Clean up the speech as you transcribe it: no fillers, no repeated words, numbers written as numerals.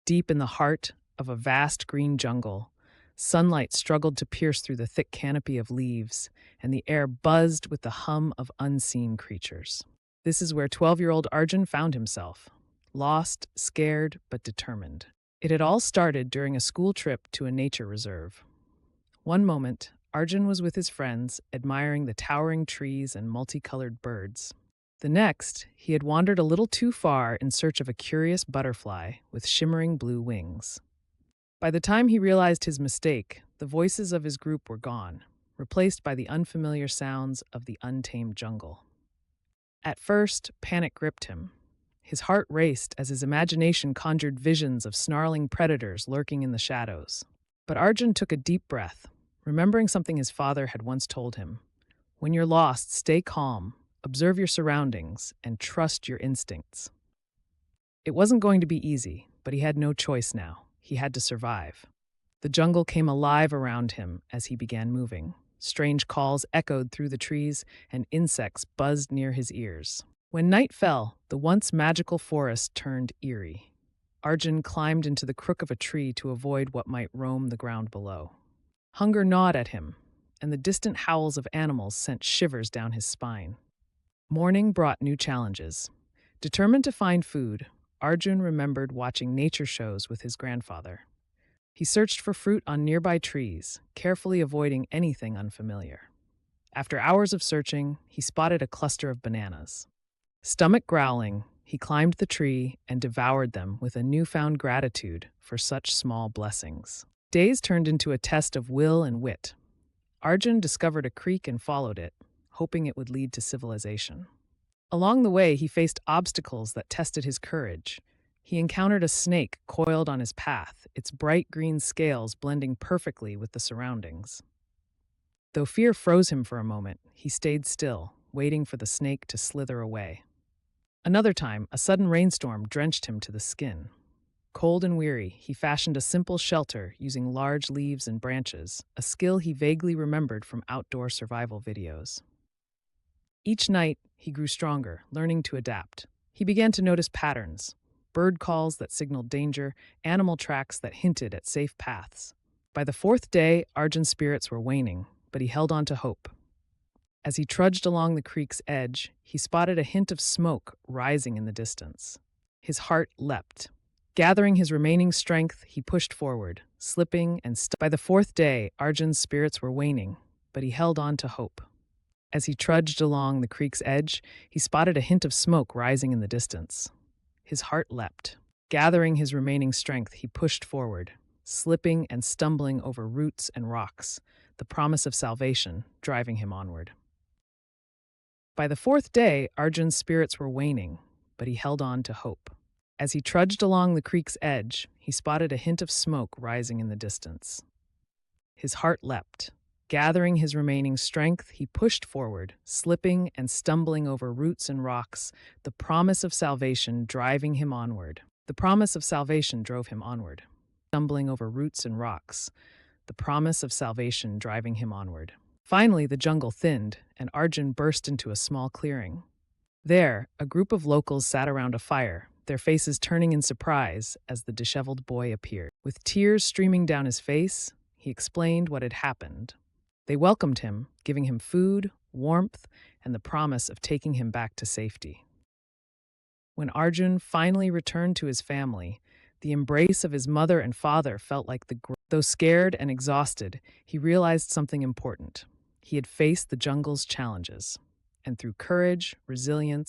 Deep in the heart of a vast green jungle, sunlight struggled to pierce through the thick canopy of leaves, and the air buzzed with the hum of unseen creatures. This is where 12-year-old Arjun found himself, lost, scared, but determined. It had all started during a school trip to a nature reserve. One moment, Arjun was with his friends, admiring the towering trees and multicolored birds. The next, he had wandered a little too far in search of a curious butterfly with shimmering blue wings. By the time he realized his mistake, the voices of his group were gone, replaced by the unfamiliar sounds of the untamed jungle. At first, panic gripped him. His heart raced as his imagination conjured visions of snarling predators lurking in the shadows. But Arjun took a deep breath, remembering something his father had once told him. When you're lost, stay calm, observe your surroundings, and trust your instincts. It wasn't going to be easy, but he had no choice now. He had to survive. The jungle came alive around him as he began moving. Strange calls echoed through the trees, and insects buzzed near his ears. When night fell, the once magical forest turned eerie. Arjun climbed into the crook of a tree to avoid what might roam the ground below. Hunger gnawed at him, and the distant howls of animals sent shivers down his spine. Morning brought new challenges. Determined to find food, Arjun remembered watching nature shows with his grandfather. He searched for fruit on nearby trees, carefully avoiding anything unfamiliar. After hours of searching, he spotted a cluster of bananas. Stomach growling, he climbed the tree and devoured them with a newfound gratitude for such small blessings. Days turned into a test of will and wit. Arjun discovered a creek and followed it, hoping it would lead to civilization. Along the way, he faced obstacles that tested his courage. He encountered a snake coiled on his path, its bright green scales blending perfectly with the surroundings. Though fear froze him for a moment, he stayed still, waiting for the snake to slither away. Another time, a sudden rainstorm drenched him to the skin. Cold and weary, he fashioned a simple shelter using large leaves and branches, a skill he vaguely remembered from outdoor survival videos. Each night, he grew stronger, learning to adapt. He began to notice patterns: bird calls that signaled danger, animal tracks that hinted at safe paths. By the fourth day, Arjun's spirits were waning, but he held on to hope. As he trudged along the creek's edge, he spotted a hint of smoke rising in the distance. His heart leapt. Gathering his remaining strength, he pushed forward, slipping and By the fourth day, Arjun's spirits were waning, but he held on to hope. As he trudged along the creek's edge, he spotted a hint of smoke rising in the distance. His heart leapt. Gathering his remaining strength, he pushed forward, slipping and stumbling over roots and rocks, the promise of salvation driving him onward. By the fourth day, Arjun's spirits were waning, but he held on to hope. As he trudged along the creek's edge, he spotted a hint of smoke rising in the distance. His heart leapt. Gathering his remaining strength, he pushed forward, slipping and stumbling over roots and rocks, the promise of salvation driving him onward. The promise of salvation drove him onward. Stumbling over roots and rocks, the promise of salvation driving him onward. Finally, the jungle thinned, and Arjun burst into a small clearing. There, a group of locals sat around a fire, their faces turning in surprise as the disheveled boy appeared. With tears streaming down his face, he explained what had happened. They welcomed him, giving him food, warmth, and the promise of taking him back to safety. When Arjun finally returned to his family, the embrace of his mother and father felt like Though scared and exhausted, he realized something important. He had faced the jungle's challenges, and through courage, resilience,